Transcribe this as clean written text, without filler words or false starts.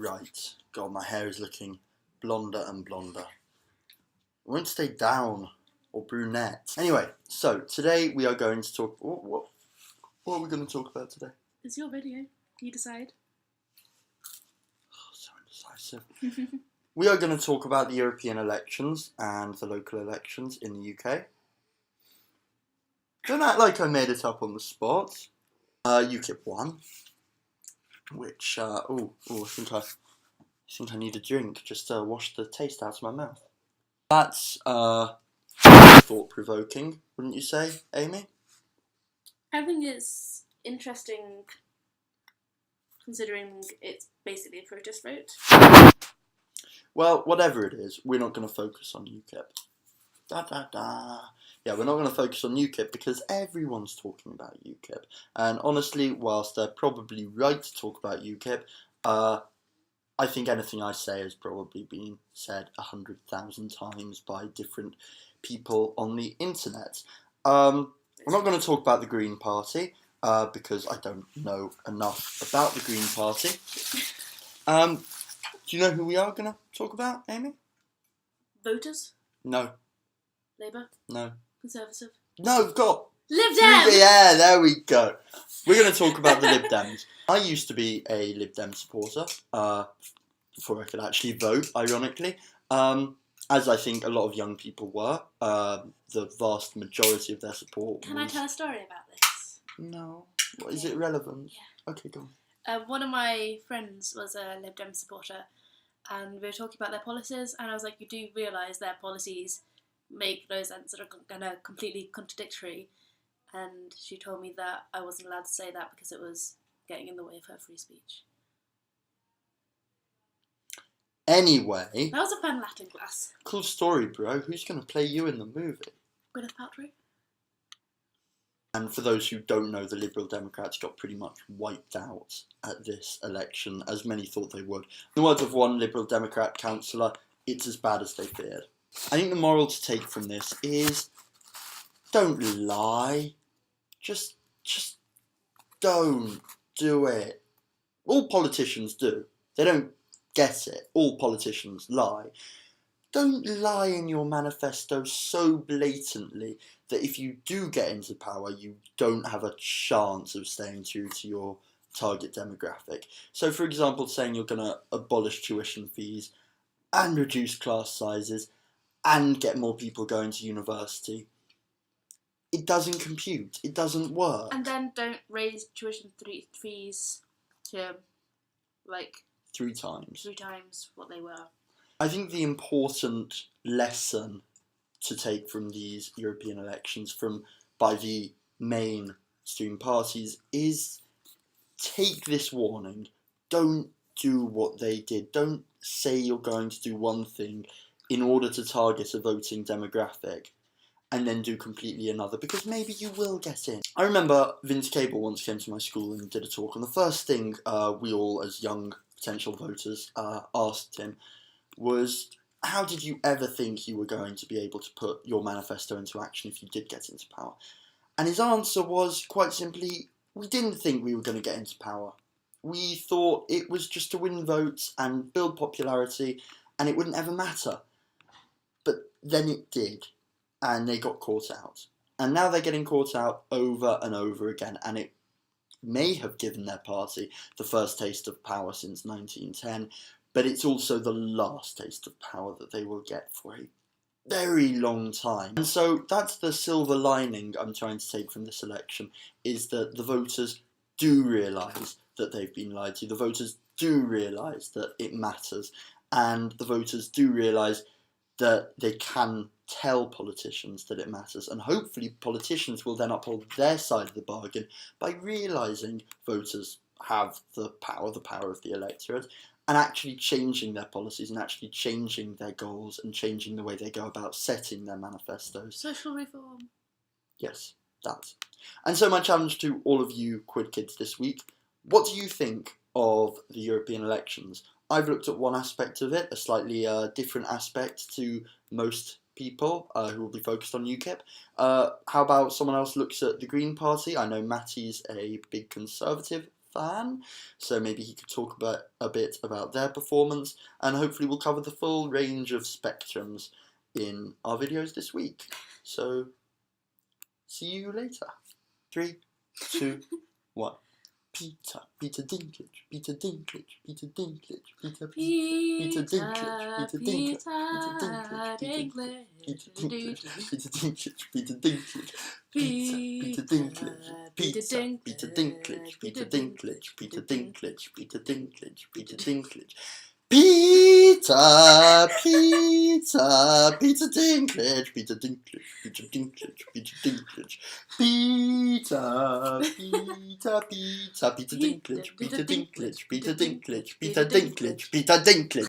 Right. God, my hair is looking blonder and blonder. It won't stay down or brunette. Anyway, so today we are going to talk... What are we going to talk about today? It's your video. You decide. Oh, so indecisive. We are going to talk about the European elections and the local elections in the UK. Don't act like I made it up on the spot. UKIP won. Which, I think I need a drink just to wash the taste out of my mouth. That's thought-provoking, wouldn't you say, Amy? I think it's interesting considering it's basically a protest vote. Well, whatever it is, we're not going to focus on UKIP. Yeah, we're not going to focus on UKIP because everyone's talking about UKIP. And honestly, whilst they're probably right to talk about UKIP, I think anything I say has probably been said 100,000 times by different people on the internet. I'm not going to talk about the Green Party because I don't know enough about the Green Party. Do you know who we are going to talk about, Amy? Voters? No. Labour? No. Conservative? No, God. Lib Dems! Yeah, there we go. We're going to talk about the Lib Dems. I used to be a Lib Dem supporter before I could actually vote, ironically, as I think a lot of young people were. The vast majority of their support Can I tell a story about this? No. What, is it relevant? Yeah. Okay, go on. One of my friends was a Lib Dem supporter, and we were talking about their policies, and I was like, you do realise their policies make no sense, that are completely contradictory, and she told me that I wasn't allowed to say that because it was getting in the way of her free speech. Anyway. That was a fun Latin class. Cool story, bro. Who's going to play you in the movie? Gwyneth Paltrow. And for those who don't know, the Liberal Democrats got pretty much wiped out at this election, as many thought they would. In the words of one Liberal Democrat councillor, it's as bad as they feared. I think the moral to take from this is, don't lie. Just don't do it. All politicians do. They don't get it. All politicians lie. Don't lie in your manifesto so blatantly that if you do get into power, you don't have a chance of staying true to your target demographic. So, for example, saying you're going to abolish tuition fees and reduce class sizes and get more people going to university. It doesn't compute. It doesn't work. And then don't raise tuition fees to, like... 3 times. 3 times what they were. I think the important lesson to take from these European elections by the mainstream parties is take this warning. Don't do what they did. Don't say you're going to do one thing in order to target a voting demographic and then do completely another, because maybe you will get in. I remember Vince Cable once came to my school and did a talk, and the first thing we all, as young potential voters, asked him was, how did you ever think you were going to be able to put your manifesto into action if you did get into power? And his answer was, quite simply, we didn't think we were going to get into power. We thought it was just to win votes and build popularity, and it wouldn't ever matter. But then it did, and they got caught out. And now they're getting caught out over and over again, and it may have given their party the first taste of power since 1910, but it's also the last taste of power that they will get for a very long time. And so that's the silver lining I'm trying to take from this election, is that the voters do realise that they've been lied to. The voters do realise that it matters, and the voters do realise that they can tell politicians that it matters, and hopefully politicians will then uphold their side of the bargain by realising voters have the power of the electorate, and actually changing their policies and actually changing their goals and changing the way they go about setting their manifestos. Social reform. Yes, that. And so my challenge to all of you Quidkids this week, what do you think of the European elections? I've looked at one aspect of it, a slightly different aspect to most people who will be focused on UKIP. How about someone else looks at the Green Party? I know Matty's a big Conservative fan, so maybe he could talk about a bit about their performance, and hopefully we'll cover the full range of spectrums in our videos this week. So, see you later. 3, 2, 1. Peter Dinklage, Peter Dinklage, Peter Dinklage, Peter Dinklage, Peter Dinklage, Peter Dinklage, Peter Dinklage, Peter Dinklage, Peter Dinklage, Peter Dinklage, Peter Dinklage, Peter Dinklage, Peter Dinklage, Peter Dinklage, Peter Dinklage. Peter Dinklage, Peter Dinklage, Peter Dinklage, Peter Dinklage, Peter Dinklage, Peter Dinklage, Peter Dinklage, Peter Dinklage, Peter Dinklage, Peter Dinklage.